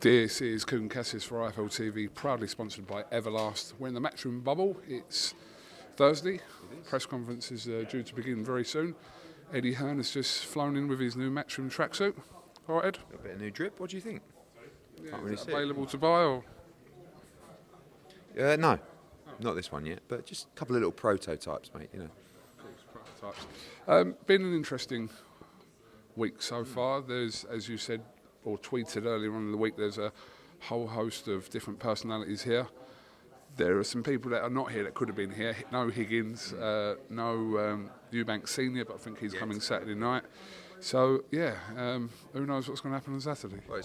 This is KUGAN CASSIUS for IFL TV, proudly sponsored by Everlast. We're in the matchroom bubble. It's Thursday. Press conference is due to begin very soon. Eddie Hearn has just flown in with his new matchroom tracksuit. All right, Ed? A bit of new drip. What do you think? Yeah, Can't really is it see it. available to buy? Or? No, not this one yet, but just a couple of little prototypes, mate. You know. Prototypes. Been an interesting week so far. There's, as you said, or tweeted earlier on in the week, there's a whole host of different personalities here. There are some people that are not here that could have been here. No Higgins, no Eubank Senior, but I think he's coming Saturday night. So, yeah, who knows what's going to happen on Saturday? Well,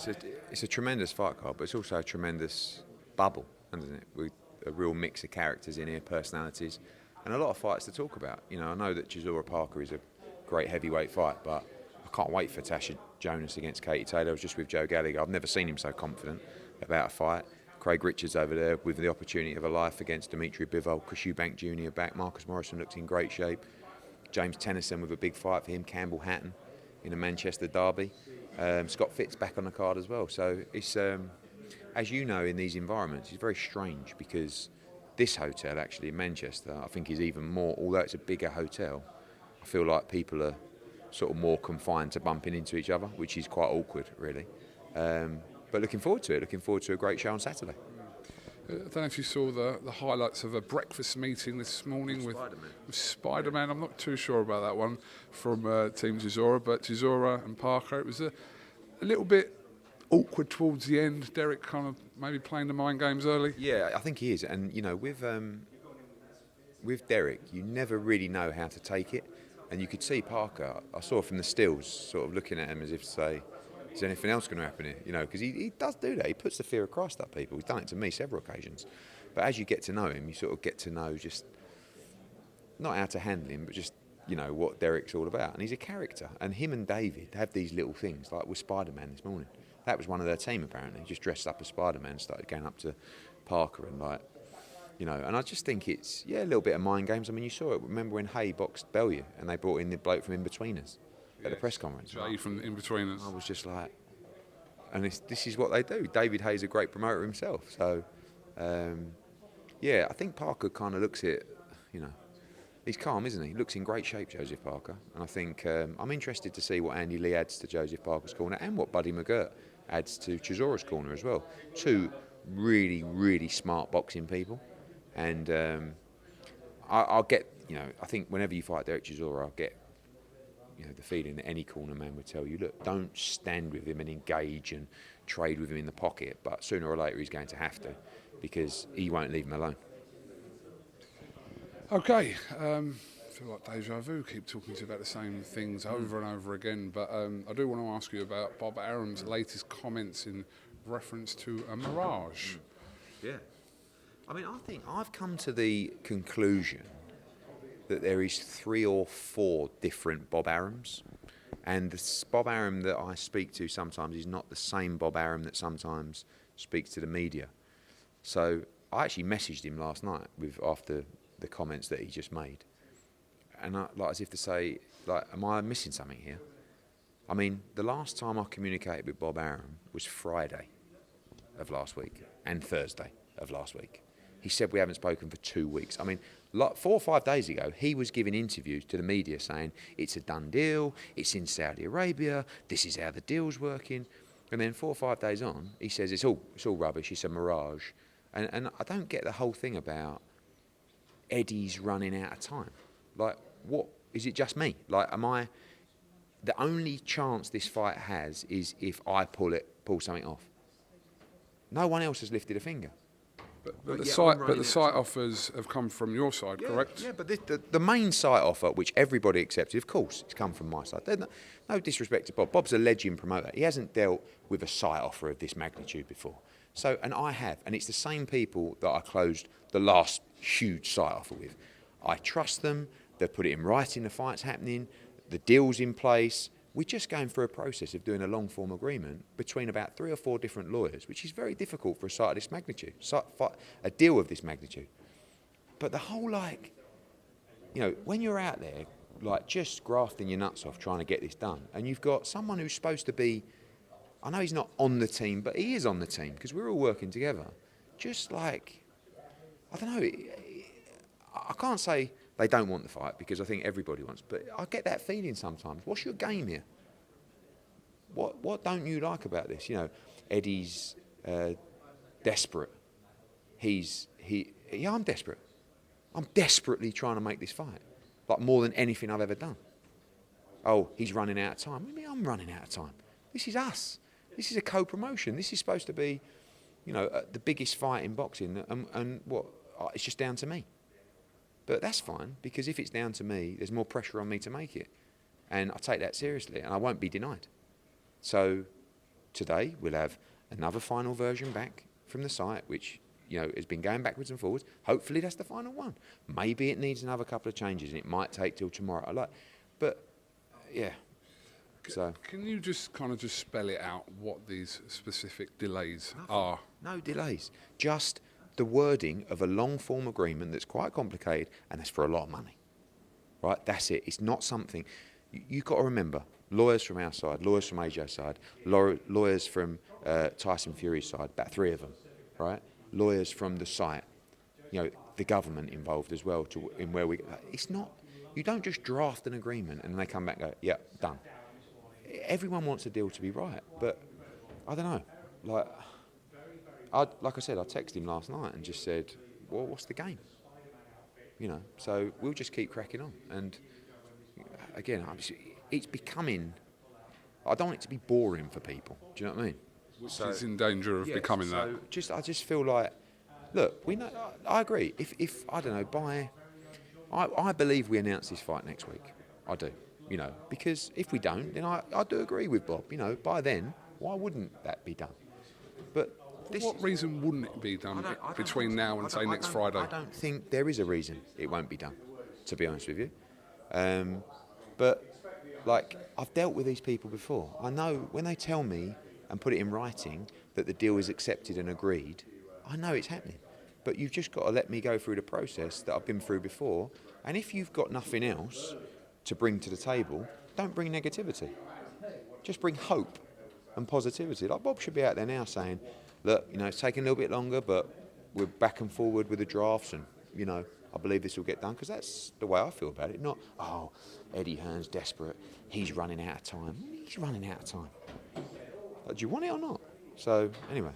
it's a tremendous fight card, but it's also a tremendous bubble, isn't it? With a real mix of characters in here, personalities, and a lot of fights to talk about. You know, I know that Chisora Parker is a great heavyweight fight, but I can't wait for Tasha Jonas against Katie Taylor. I was just with Joe Gallagher. I've never seen him so confident about a fight. Craig Richards over there with the opportunity of a life against Dimitri Bivol. Chris Eubank Jr. back. Marcus Morrison looked in great shape. James Tennyson with a big fight for him. Campbell Hatton in a Manchester derby. Scott Fitz back on the card as well. So it's, as you know, in these environments, it's very strange because this hotel actually in Manchester, I think is even more, although it's a bigger hotel, I feel like people are sort of more confined to bumping into each other, which is quite awkward, really. But looking forward to it. Looking forward to a great show on Saturday. I don't know if you saw the highlights of a breakfast meeting this morning with Spider-Man. I'm not too sure about that one from Team Chisora, but Chisora and Parker, it was a little bit awkward towards the end. Derek kind of maybe playing the mind games early. Yeah, I think he is. And, you know, with Derek, you never really know how to take it. And you could see Parker, I saw from the stills, sort of looking at him as if to say, is there anything else going to happen here? You know, because he does do that. He puts the fear of Christ up people. He's done it to me several occasions. But as you get to know him, you sort of get to know just, not how to handle him, but just, you know, what Derek's all about. And he's a character. And him and David have these little things, like with Spider-Man this morning. That was one of their team, apparently. He just dressed up as Spider-Man, started going up to Parker and, like, you know, and I just think it's, yeah, a little bit of mind games. I mean, you saw it. Remember when Hay boxed Bellew and they brought in the bloke from In-Betweeners at the press conference? Jay from In-Betweeners. I was just like, and this is what they do. David Hay's a great promoter himself. So, yeah, I think Parker kind of looks at, you know, he's calm, isn't he? He looks in great shape, Joseph Parker. And I think I'm interested to see what Andy Lee adds to Joseph Parker's corner and what Buddy McGirt adds to Chisora's corner as well. Two really, really smart boxing people. And I'll get, you know, I think whenever you fight Derek Chisora, I'll get, you know, the feeling that any corner man would tell you, look, don't stand with him and engage and trade with him in the pocket, but sooner or later he's going to have to, because he won't leave him alone. Okay, I feel like deja vu, keep talking to you about the same things over and over again, but I do want to ask you about Bob Arum's latest comments in reference to a mirage. Yeah. I mean, I think I've come to the conclusion that there is 3 or 4 different Bob Arums, and the Bob Arum that I speak to sometimes is not the same Bob Arum that sometimes speaks to the media. So I actually messaged him last night after the comments that he just made, and like as if to say, like, am I missing something here? I mean, the last time I communicated with Bob Arum was Friday of last week and Thursday of last week. He said we haven't spoken for 2 weeks. I mean, 4 or 5 days ago, he was giving interviews to the media saying it's a done deal, it's in Saudi Arabia, this is how the deal's working. And then 4 or 5 days on, he says it's all rubbish, it's a mirage. And I don't get the whole thing about Eddie's running out of time. Like, what, is it just me? Like, the only chance this fight has is if I pull something off. No one else has lifted a finger. But the site offers have come from your side, correct? Yeah, but the main site offer, which everybody accepted, of course, it's come from my side. No disrespect to Bob. Bob's a legend promoter. He hasn't dealt with a site offer of this magnitude before. So, and I have, and it's the same people that I closed the last huge site offer with. I trust them. They've put it in writing. The fight's happening. The deal's in place. We're just going through a process of doing a long-form agreement between about 3 or 4 different lawyers, which is very difficult for a site of this magnitude, a deal of this magnitude. But the whole, like, you know, when you're out there, like, just grafting your nuts off trying to get this done, and you've got someone who's supposed to be, I know he's not on the team, but he is on the team because we're all working together. Just like, I don't know, I can't say they don't want the fight because I think everybody wants, but I get that feeling sometimes. What's your game here? What don't you like about this? You know, Eddie's desperate. Yeah, I'm desperate. I'm desperately trying to make this fight, like more than anything I've ever done. Oh, he's running out of time. What do you mean I'm running out of time? This is us. This is a co-promotion. This is supposed to be, you know, the biggest fight in boxing, and what? It's just down to me. But that's fine, because if it's down to me, there's more pressure on me to make it. And I take that seriously, and I won't be denied. So today, we'll have another final version back from the site, which, you know, has been going backwards and forwards. Hopefully that's the final one. Maybe it needs another couple of changes, and it might take till tomorrow. But, yeah. So Can you just kind of just spell it out what these specific delays are? no delays. Just the wording of a long-form agreement that's quite complicated, and that's for a lot of money. Right? That's it. It's not something... You've got to remember, lawyers from our side, lawyers from AJ's side, lawyers from Tyson Fury's side, about 3 of them, right? Lawyers from the site, you know, the government involved as well, in where we... It's not... You don't just draft an agreement and they come back and go, yeah, done. Everyone wants a deal to be right, but I don't know. Like I said, I texted him last night and just said, well, what's the game? You know, so we'll just keep cracking on. And again, it's becoming... I don't want it to be boring for people. Do you know what I mean? Which is in danger of becoming that. I just feel like, look, we know. I agree. If I don't know, I believe we announce this fight next week. I do. You know, because if we don't, then I do agree with Bob. You know, by then, why wouldn't that be done? But what reason wouldn't it be done between now and, say, next Friday? I don't think there is a reason it won't be done, to be honest with you. But, like, I've dealt with these people before. I know when they tell me and put it in writing that the deal is accepted and agreed, I know it's happening. But you've just got to let me go through the process that I've been through before. And if you've got nothing else to bring to the table, don't bring negativity. Just bring hope and positivity. Like Bob should be out there now saying, look, you know, it's taking a little bit longer, but we're back and forward with the drafts, and, you know, I believe this will get done, because that's the way I feel about it. Not, oh, Eddie Hearn's desperate, he's running out of time. He's running out of time. Like, do you want it or not? So, anyway,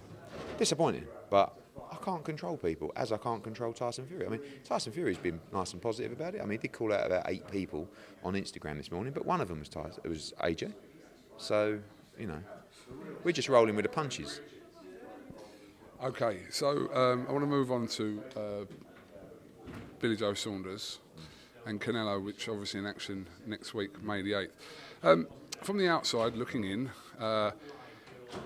disappointing, but I can't control people, as I can't control Tyson Fury. I mean, Tyson Fury's been nice and positive about it. I mean, he did call out about 8 people on Instagram this morning, but one of them was Tyson. It was AJ. So, you know, we're just rolling with the punches. Okay, so I want to move on to Billy Joe Saunders and Canelo, which obviously in action next week, May the 8th. From the outside looking in,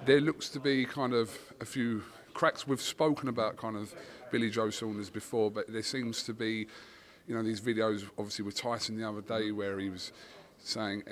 there looks to be kind of a few cracks. We've spoken about kind of Billy Joe Saunders before, but there seems to be, you know, these videos obviously with Tyson the other day where he was saying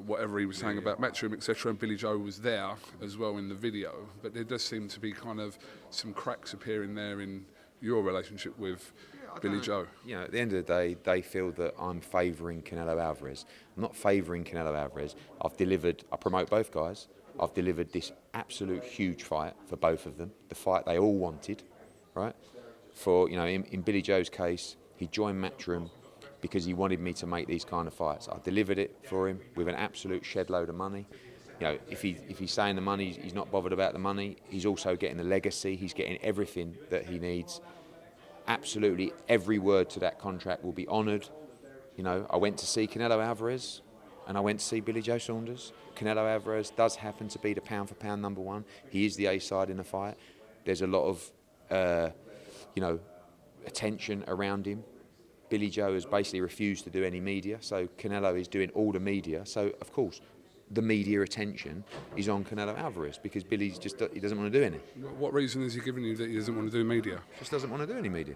whatever he was saying about Matchroom, etc., and Billy Joe was there as well in the video. But there does seem to be kind of some cracks appearing there in your relationship with Billy Joe. You know, at the end of the day, they feel that I'm favouring Canelo Alvarez. I'm not favouring Canelo Alvarez. I promote both guys. I've delivered this absolute huge fight for both of them, the fight they all wanted, right? For, you know, in Billy Joe's case, he joined Matchroom because he wanted me to make these kind of fights. I delivered it for him with an absolute shed load of money. You know, if he's saying the money, he's not bothered about the money. He's also getting the legacy. He's getting everything that he needs. Absolutely every word to that contract will be honoured. You know, I went to see Canelo Alvarez and I went to see Billy Joe Saunders. Canelo Alvarez does happen to be the pound-for-pound number one. He is the A-side in the fight. There's a lot of, you know, attention around him. Billy Joe has basically refused to do any media, so Canelo is doing all the media. So, of course, the media attention is on Canelo Alvarez because Billy's he doesn't want to do any. What reason is he giving you that he doesn't want to do media? Just doesn't want to do any media.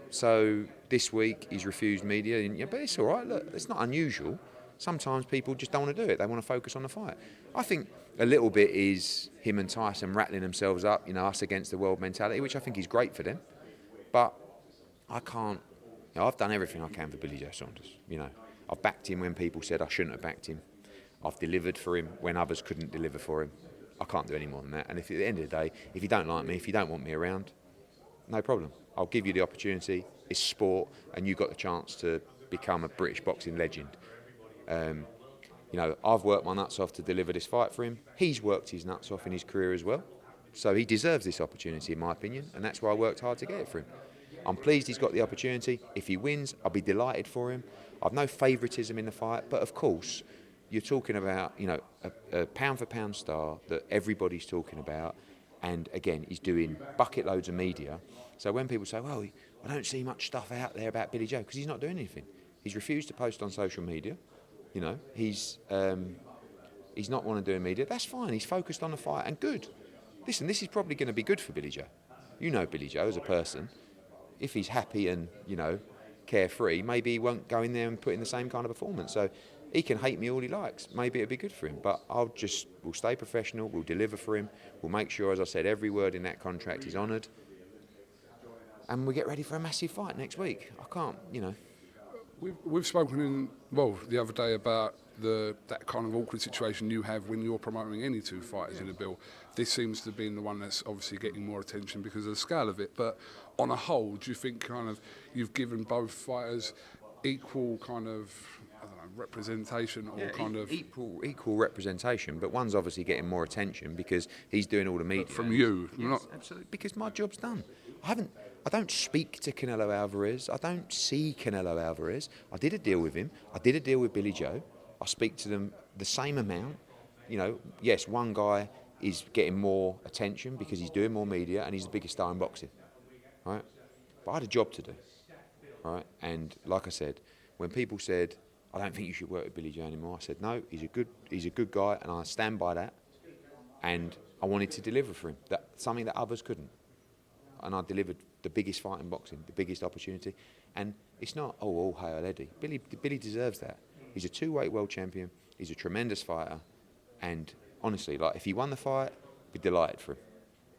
So this week he's refused media, and, yeah, but it's all right. Look, it's not unusual. Sometimes people just don't want to do it. They want to focus on the fight. I think a little bit is him and Tyson rattling themselves up, you know, us against the world mentality, which I think is great for them. But I can't. You know, I've done everything I can for Billy Joe Saunders. You know, I've backed him when people said I shouldn't have backed him. I've delivered for him when others couldn't deliver for him. I can't do any more than that. And if at the end of the day, if you don't like me, if you don't want me around, no problem. I'll give you the opportunity. It's sport, and you got the chance to become a British boxing legend. You know, I've worked my nuts off to deliver this fight for him. He's worked his nuts off in his career as well. So he deserves this opportunity, in my opinion, and that's why I worked hard to get it for him. I'm pleased he's got the opportunity. If he wins, I'll be delighted for him. I've no favouritism in the fight, but of course, you're talking about, you know, a pound-for-pound star that everybody's talking about, and again, he's doing bucket loads of media. So when people say, well, I don't see much stuff out there about Billy Joe, because he's not doing anything. He's refused to post on social media. You know, he's not want to do media. That's fine. He's focused on the fight, and good. Listen, this is probably going to be good for Billy Joe. You know Billy Joe as a person. If he's happy and, you know, carefree, maybe he won't go in there and put in the same kind of performance. So he can hate me all he likes. Maybe it'll be good for him. But we'll stay professional. We'll deliver for him. We'll make sure, as I said, every word in that contract is honoured. And we get ready for a massive fight next week. I can't, you know. We've spoken the other day about that kind of awkward situation you have when you're promoting any two fighters in a bill. This seems to be the one that's obviously getting more attention because of the scale of it. But on a whole, do you think kind of you've given both fighters equal kind of, I don't know, representation or kind of equal representation? But one's obviously getting more attention because he's doing all the media. From you, yes, not absolutely, because my job's done. I don't speak to Canelo Alvarez. I don't see Canelo Alvarez. I did a deal with him. I did a deal with Billy Joe. I speak to them the same amount. You know, yes, one guy is getting more attention because he's doing more media and he's the biggest star in boxing, right? But I had a job to do, right? And like I said, when people said, I don't think you should work with Billy Joe anymore, I said, no, he's a good guy, and I stand by that. And I wanted to deliver for him, something that others couldn't. And I delivered the biggest fight in boxing, the biggest opportunity. And it's not, all hail Eddie. Billy deserves that. He's a two-weight world champion. He's a tremendous fighter. And honestly, like, if he won the fight, I'd be delighted for him.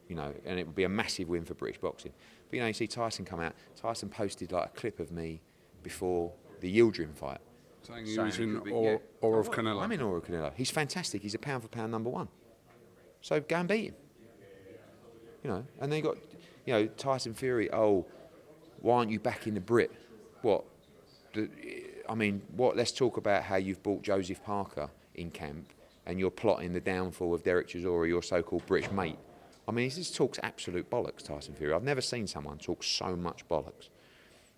You know, and it would be a massive win for British boxing. But, you know, you see Tyson come out. Tyson posted, like, a clip of me before the Yildirim fight. Saying he was in awe of Canelo. I'm in awe of Canelo. He's fantastic. He's a pound-for-pound number one. So go and beat him. You know, and then you got, you know, Tyson Fury, why aren't you backing the Brit? What? Let's talk about how you've brought Joseph Parker in camp and you're plotting the downfall of Derek Chisora, your so-called British mate. I mean, he just talks absolute bollocks, Tyson Fury. I've never seen someone talk so much bollocks.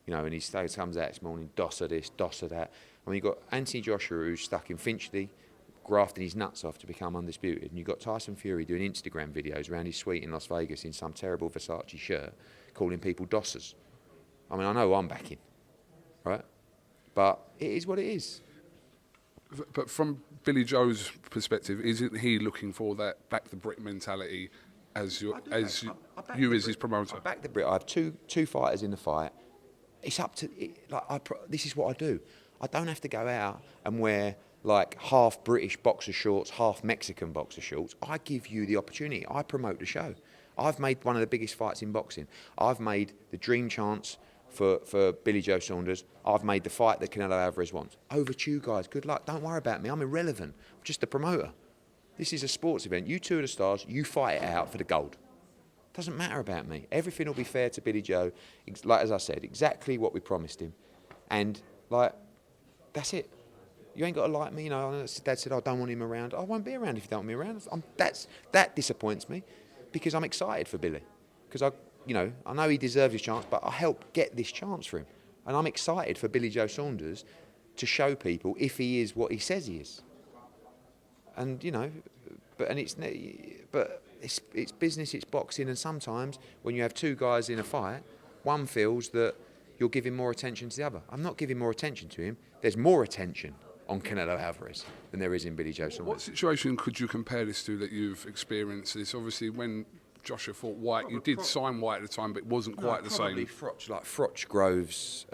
You know, and he comes out this morning, doss of this, doss of that. I mean, you've got Anthony Joshua, who's stuck in Finchley, grafting his nuts off to become undisputed, and you've got Tyson Fury doing Instagram videos around his suite in Las Vegas in some terrible Versace shirt, calling people dossers. I mean, I know I'm backing, right? But it is what it is. But from Billy Joe's perspective, isn't he looking for that back the Brit mentality as you as his promoter? I back the Brit. I have two fighters in the fight. It's up to this is what I do. I don't have to go out and wear like half British boxer shorts, half Mexican boxer shorts. I give you the opportunity. I promote the show. I've made one of the biggest fights in boxing. I've made the dream chance for Billy Joe Saunders. I've made the fight that Canelo Alvarez wants. Over to you guys. Good luck. Don't worry about me. I'm irrelevant. I'm just a promoter. This is a sports event. You two are the stars. You fight it out for the gold. Doesn't matter about me. Everything will be fair to Billy Joe. Like, as I said, exactly what we promised him. And, like, that's it. You ain't got to like me. You know, Dad said, I don't want him around. I won't be around if you don't want me around. That disappoints me because I'm excited for Billy. Because I know he deserves his chance, but I helped get this chance for him. And I'm excited for Billy Joe Saunders to show people if he is what he says he is. And, you know, it's business, it's boxing, and sometimes when you have two guys in a fight, one feels that you're giving more attention to the other. I'm not giving more attention to him. There's more attention on Canelo Alvarez than there is in Billy Joe Saunders. What situation could you compare this to that you've experienced? This obviously when Joshua fought White, you did sign White at the time, but it wasn't quite the same. Froch Groves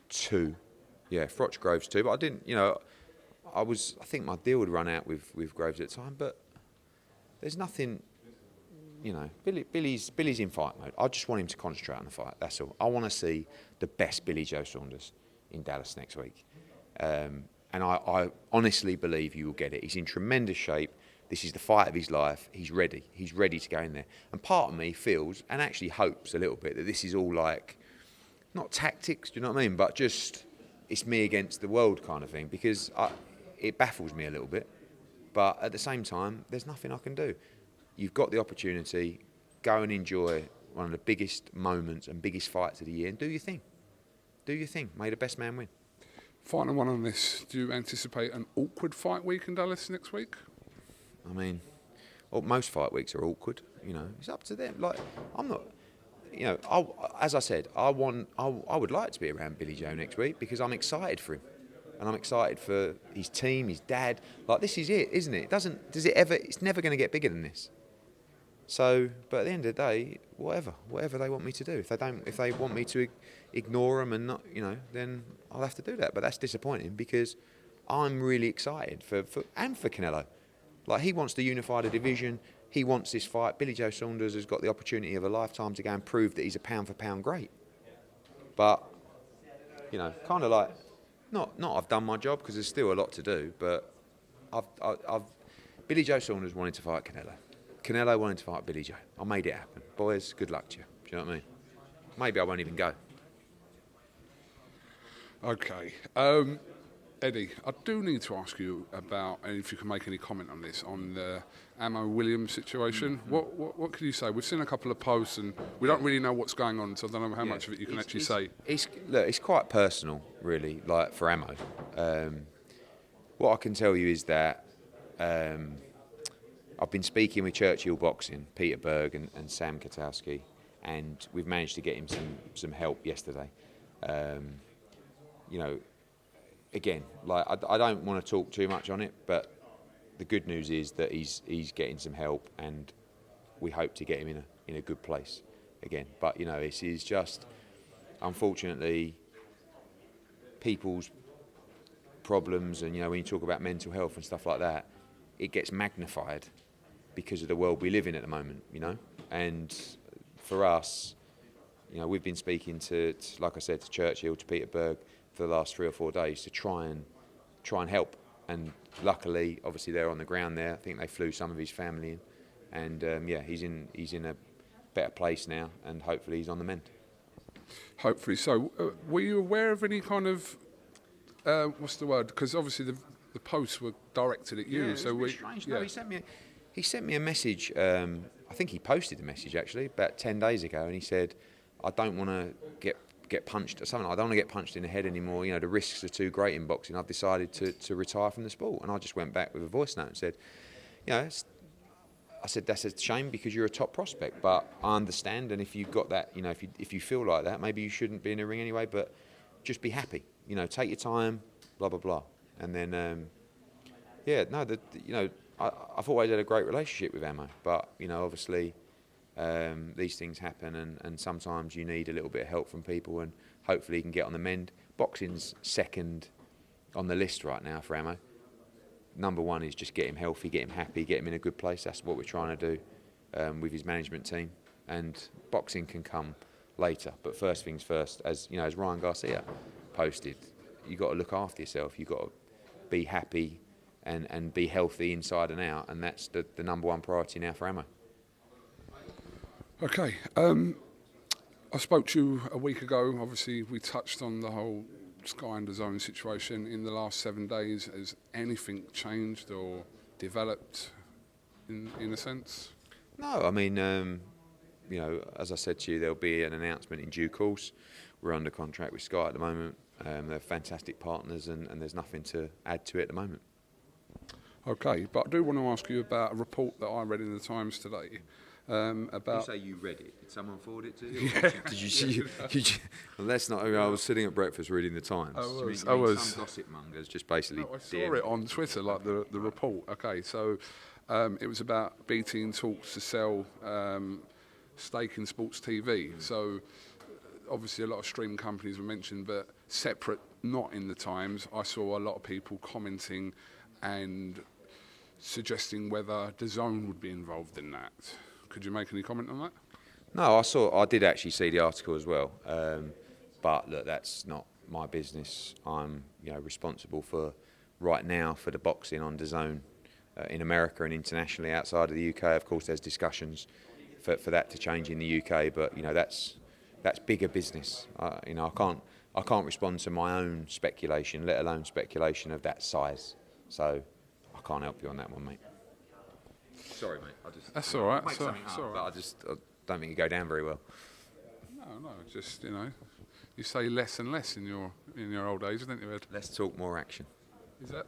2. Yeah, Froch Groves 2. But I didn't, you know, I think my deal would run out with Groves at the time, but there's nothing, you know, Billy's in fight mode. I just want him to concentrate on the fight, that's all. I want to see the best Billy Joe Saunders in Dallas next week. And I honestly believe you will get it. He's in tremendous shape. This is the fight of his life. He's ready. He's ready to go in there. And part of me feels, and actually hopes a little bit, that this is all like, not tactics, do you know what I mean? But just, it's me against the world kind of thing, because it baffles me a little bit. But at the same time, there's nothing I can do. You've got the opportunity, go and enjoy one of the biggest moments and biggest fights of the year, and do your thing. Do your thing. May the best man win. Final one on this. Do you anticipate an awkward fight week in Dallas next week? I mean, most fight weeks are awkward. You know, it's up to them. Like, I'm not. You know, as I said, I would like to be around Billy Joe next week because I'm excited for him, and I'm excited for his team, his dad. Like, this is it, isn't it? Does it ever? It's never going to get bigger than this. So, but at the end of the day, whatever they want me to do. If they want me to ignore them and not, you know, then I'll have to do that. But that's disappointing because I'm really excited for Canelo. Like, he wants to unify the division. He wants this fight. Billy Joe Saunders has got the opportunity of a lifetime to go and prove that he's a pound for pound great. But, you know, kind of like, not I've done my job because there's still a lot to do. But Billy Joe Saunders wanted to fight Canelo. Canelo wanted to fight Billy Joe. I made it happen. Boys, good luck to you. Do you know what I mean? Maybe I won't even go. Okay. Eddie, I do need to ask you about, and if you can make any comment on this, on the Ammo Williams situation. Mm-hmm. What can you say? We've seen a couple of posts and we don't really know what's going on, so I don't know how much of it you can actually say. It's quite personal, really, like for Ammo. What I can tell you is that I've been speaking with Churchill Boxing, Peter Berg and Sam Katowski, and we've managed to get him some help yesterday. You know, again, like I don't want to talk too much on it, but the good news is that he's getting some help, and we hope to get him in a good place again. But you know, this is just, unfortunately, people's problems, and you know, when you talk about mental health and stuff like that, it gets magnified because of the world we live in at the moment, you know. And for us, you know, we've been speaking to like I said, to Churchill, to Peter Berg for the last 3 or 4 days to try and help. And luckily, obviously, they're on the ground there. I think they flew some of his family in, and yeah, he's in a better place now, and hopefully he's on the mend. Hopefully. So, were you aware of any kind of what's the word? Because obviously the posts were directed at you. Yeah, so we. Strange. Yeah. No, he sent me a message. I think he posted the message actually about 10 days ago, and he said, "I don't want to get punched or something. I don't want to get punched in the head anymore. You know, the risks are too great in boxing. I've decided to retire from the sport." And I just went back with a voice note and said, "You know, I said that's a shame because you're a top prospect, but I understand. And if you've got that, you know, if you feel like that, maybe you shouldn't be in a ring anyway. But just be happy. You know, take your time. Blah blah blah." And then, yeah, no, you know, I've always had a great relationship with Ammo, but you know, obviously. These things happen, and sometimes you need a little bit of help from people, and hopefully he can get on the mend. Boxing's second on the list right now for Ammo. Number one is just get him healthy, get him happy, get him in a good place. That's what we're trying to do with his management team, and boxing can come later. But first things first, as you know, as Ryan Garcia posted, you've got to look after yourself. You've got to be happy and be healthy inside and out, and that's the number one priority now for Ammo. Okay, I spoke to you a week ago. Obviously, we touched on the whole Sky and DAZN situation in the last 7 days. Has anything changed or developed in a sense? No, I mean, you know, as I said to you, there'll be an announcement in due course. We're under contract with Sky at the moment. They're fantastic partners, and there's nothing to add to it at the moment. Okay, but I do want to ask you about a report that I read in the Times today. About you say you read it. Did someone forward it to you? Yeah. Did you see? Well, that's not. I was sitting at breakfast reading the Times. I was. Some gossip mongers just basically. No, I saw it on Twitter, like the report. Okay, so it was about BT in talks to sell stake in sports TV. So obviously a lot of stream companies were mentioned, but separate, not in the Times. I saw a lot of people commenting and suggesting whether DAZN would be involved in that. Could you make any comment on that? No, I did actually see the article as well, but look, that's not my business. I'm, you know, responsible for right now for the boxing on DAZN in America and internationally outside of the UK. Of course, there's discussions for that to change in the UK, but you know that's bigger business. You know, I can't respond to my own speculation, let alone speculation of that size. So I can't help you on that one, mate. Sorry, mate. That's all right. Make something up, but I don't think it go down very well. No, just, you know, you say less and less in your old age, don't you, Ed? Let's talk more action.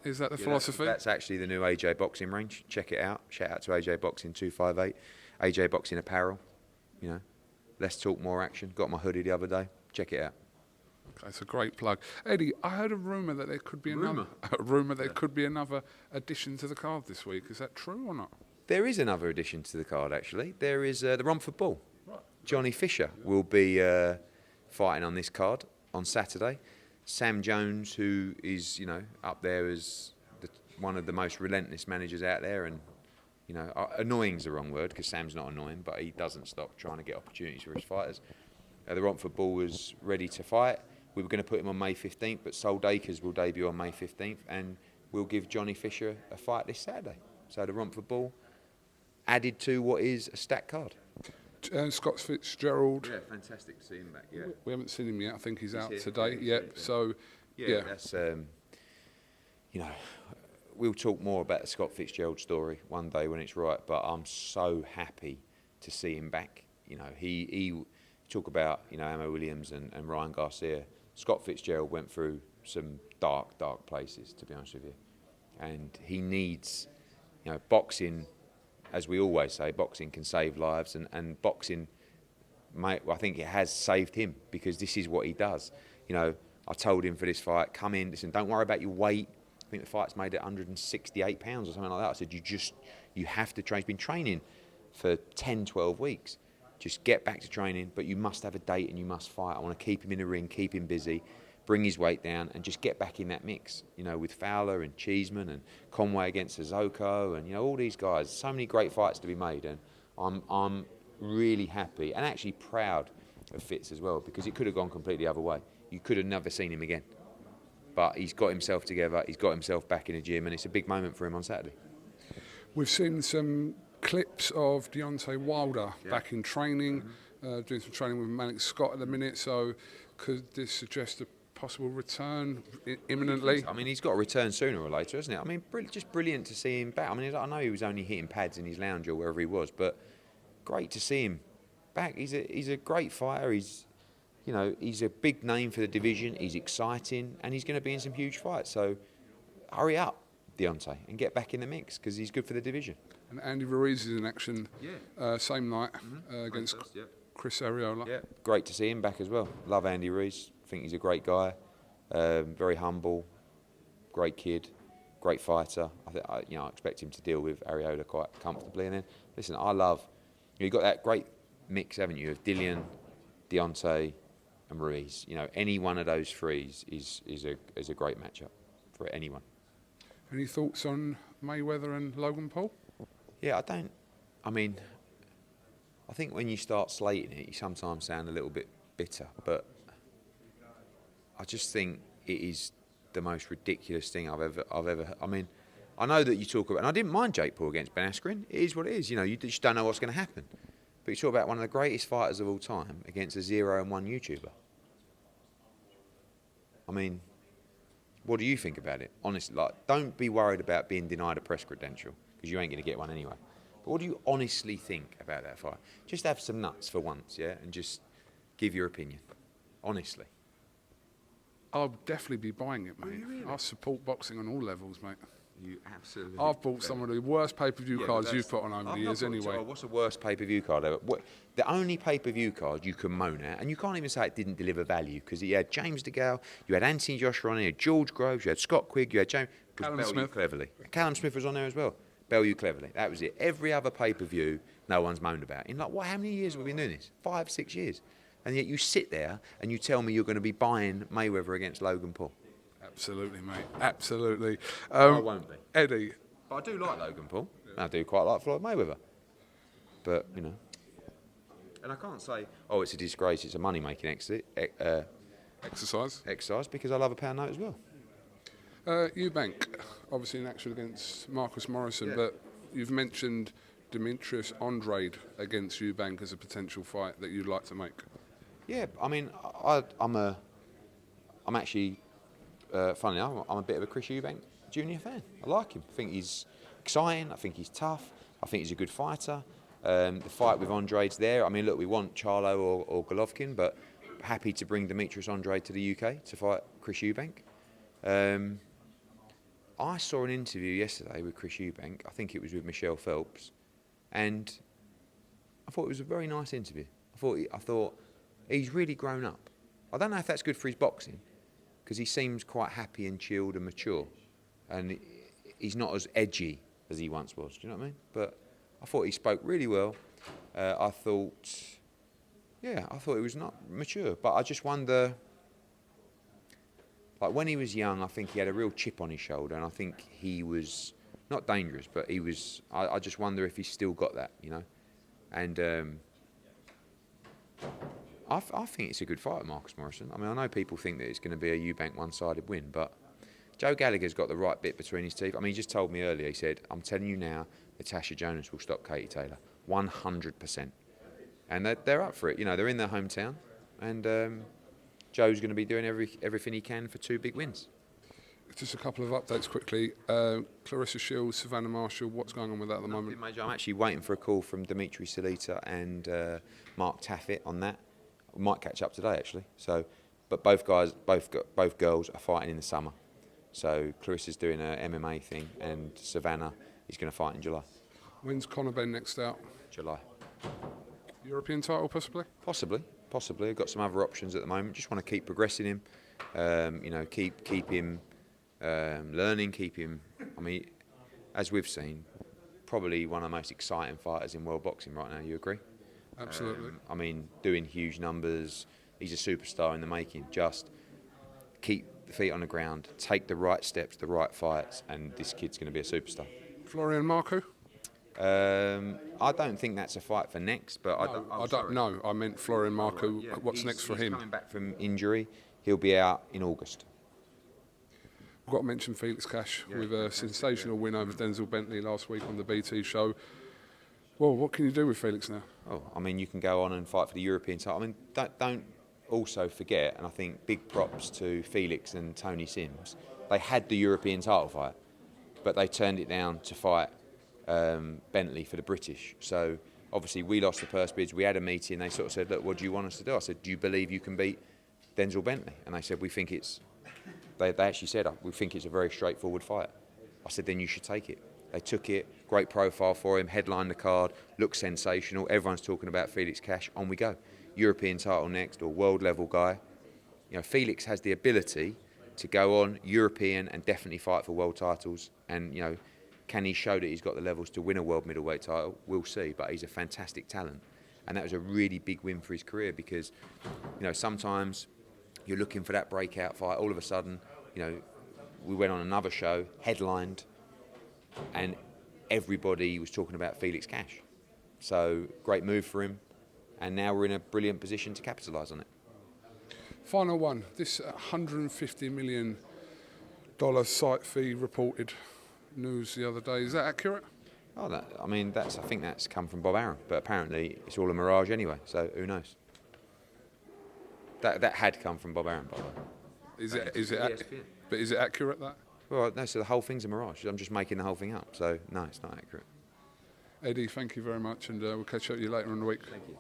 Is that the philosophy? That's actually the new AJ Boxing range. Check it out. Shout out to AJ Boxing 258, AJ Boxing apparel. You know, let's talk more action. Got my hoodie the other day. Check it out. Okay, it's a great plug, Eddie. I heard a rumour that there could be another could be another addition to the card this week. Is that true or not? There is another addition to the card actually. There is the Romford Bull. Right. Johnny Fisher will be fighting on this card on Saturday. Sam Jones, who is, you know, up there as one of the most relentless managers out there, and, you know, annoying's the wrong word because Sam's not annoying, but he doesn't stop trying to get opportunities for his fighters. The Romford Bull was ready to fight. We were going to put him on May 15th, but Sold Acres will debut on May 15th, and we'll give Johnny Fisher a fight this Saturday. So the Romford Bull added to what is a stacked card. Scott Fitzgerald. Yeah, fantastic to see him back. Yeah, we haven't seen him yet. I think he's out here. today. Yeah, So yeah, that's you know, we'll talk more about the Scott Fitzgerald story one day when it's right. But I'm so happy to see him back. You know, he talk about, you know, Amo Williams and Ryan Garcia. Scott Fitzgerald went through some dark places, to be honest with you, and he needs, you know, boxing. As we always say, boxing can save lives, and boxing, mate, I think it has saved him because this is what he does. You know, I told him for this fight, come in, listen, don't worry about your weight. I think the fight's made at 168 pounds or something like that. I said, you have to train. He's been training for 10, 12 weeks. Just get back to training, but you must have a date and you must fight. I want to keep him in the ring, keep him busy, bring his weight down, and just get back in that mix. You know, with Fowler and Cheeseman and Conway against Sissoko, and, you know, all these guys. So many great fights to be made, and I'm really happy and actually proud of Fitz as well, because it could have gone completely the other way. You could have never seen him again, but he's got himself together. He's got himself back in the gym, and it's a big moment for him on Saturday. We've seen some clips of Deontay Wilder back in training, doing some training with Malik Scott at the minute. So could this suggest a possible return imminently? I mean, he's got to return sooner or later, hasn't it? I mean, just brilliant to see him back. I mean, I know he was only hitting pads in his lounge or wherever he was, but great to see him back. He's a great fighter. He's, you know, he's a big name for the division. He's exciting, and he's going to be in some huge fights. So hurry up, Deontay, and get back in the mix because he's good for the division. And Andy Ruiz is in action same night against Chris Arreola. Yeah, great to see him back as well. Love Andy Ruiz. I think he's a great guy, very humble, great kid, great fighter. I expect him to deal with Arreola quite comfortably. And then, listen, I love, you've got that great mix, haven't you, of Dillian, Deontay, and Ruiz. You know, any one of those three is a great matchup for anyone. Any thoughts on Mayweather and Logan Paul? Yeah, I think when you start slating it, you sometimes sound a little bit bitter, but I just think it is the most ridiculous thing I've ever. I mean, I know that you talk about, and I didn't mind Jake Paul against Ben Askren. It is what it is. You know, you just don't know what's going to happen. But you talk about one of the greatest fighters of all time against a 0-1 YouTuber. I mean, what do you think about it? Honestly, like, don't be worried about being denied a press credential because you ain't going to get one anyway. But what do you honestly think about that fight? Just have some nuts for once, yeah, and just give your opinion, honestly. I'll definitely be buying it, mate. Really? I support boxing on all levels, mate. You absolutely. I've bought some of the worst pay-per-view cards you've put on over the years anyway. What's the worst pay-per-view card ever? The only pay-per-view card you can moan at, and you can't even say it didn't deliver value, because you had James DeGale, you had Anthony Joshua on there, you had George Groves, you had Scott Quigg, you had James... Callum Smith. Cleverly. Callum Smith was on there as well. Bellew Cleverly. That was it. Every other pay-per-view, no one's moaned about. In like, how many years have we been doing this? 5, 6 years. And yet you sit there and you tell me you're going to be buying Mayweather against Logan Paul. Absolutely, mate. Absolutely. I won't be. Eddie. But I do like Logan Paul. And I do quite like Floyd Mayweather. But, you know. And I can't say, oh, it's a disgrace, it's a money-making exercise, Exercise. because I love a pound note as well. Eubank, obviously in action against Marcus Morrison, but you've mentioned Demetrius Andrade against Eubank as a potential fight that you'd like to make. Yeah, I mean, I'm actually, funnily enough, I'm a bit of a Chris Eubank Jr. fan. I like him. I think he's exciting. I think he's tough. I think he's a good fighter. The fight with Andrade's there. I mean, look, we want Charlo or Golovkin, but happy to bring Demetrius Andrade to the UK to fight Chris Eubank. I saw an interview yesterday with Chris Eubank. I think it was with Michelle Phelps, and I thought it was a very nice interview. I thought he's really grown up. I don't know if that's good for his boxing, because he seems quite happy and chilled and mature, and he's not as edgy as he once was. Do you know what I mean? But I thought he spoke really well. I thought it was not mature, but I just wonder. Like when he was young, I think he had a real chip on his shoulder, and I think he was not dangerous, but he was. I just wonder if he's still got that, you know. And I think it's a good fight, Marcus Morrison. I mean, I know people think that it's going to be a Eubank one-sided win, but Joe Gallagher's got the right bit between his teeth. I mean, he just told me earlier. He said, "I'm telling you now, Natasha Jonas will stop Katie Taylor, 100%." And they're up for it. You know, they're in their hometown, and Joe's going to be doing everything he can for 2 big wins. Just a couple of updates quickly. Clarissa Shields, Savannah Marshall, what's going on with that at the moment? Major. I'm actually waiting for a call from Dimitri Salita and Mark Taffet on that. We might catch up today, actually. So, but both girls are fighting in the summer. So Clarissa's doing a MMA thing, and Savannah is going to fight in July. When's Conor Benn next out? July. European title, possibly? Possibly. I've got some other options at the moment. Just want to keep progressing him. You know, keep him learning, keep him. I mean, as we've seen, probably one of the most exciting fighters in world boxing right now. You agree? Absolutely. I mean, doing huge numbers. He's a superstar in the making. Just keep the feet on the ground, take the right steps, the right fights, and this kid's going to be a superstar. Florian Marku? I don't think that's a fight for next, but I don't know. I meant Florian Marku. Yeah, What's next for him? He's coming back from injury. He'll be out in August. I've got to mention Felix Cash with a sensational win over Denzel Bentley last week on the BT show. Well, what can you do with Felix now? Oh, I mean, you can go on and fight for the European title. I mean, don't also forget, and I think big props to Felix and Tony Sims. They had the European title fight, but they turned it down to fight Bentley for the British. So obviously we lost the purse bids. We had a meeting. They sort of said, "Look, what do you want us to do?" I said, "Do you believe you can beat Denzel Bentley?" And they said, "We think it's." They actually said, "We think it's a very straightforward fight." I said, "Then you should take it." They took it. Great profile for him. Headlined the card. Looked sensational. Everyone's talking about Felix Cash. On we go. European title next, or world level guy. You know, Felix has the ability to go on European and definitely fight for world titles. And you know, can he show that he's got the levels to win a world middleweight title? We'll see. But he's a fantastic talent, and that was a really big win for his career, because you know, sometimes you're looking for that breakout fight. All of a sudden, you know, we went on another show, headlined, and everybody was talking about Felix Cash. So great move for him, and now we're in a brilliant position to capitalise on it. Final one. This $150 million site fee reported news the other day. Is that accurate? Oh, I think that's come from Bob Arum, but apparently it's all a mirage anyway. So who knows? That had come from Bob Arum, by the way. But is it accurate, that? Well, no. So the whole thing's a mirage. I'm just making the whole thing up. So no, it's not accurate. Eddie, thank you very much, and we'll catch up with you later in the week. Thank you.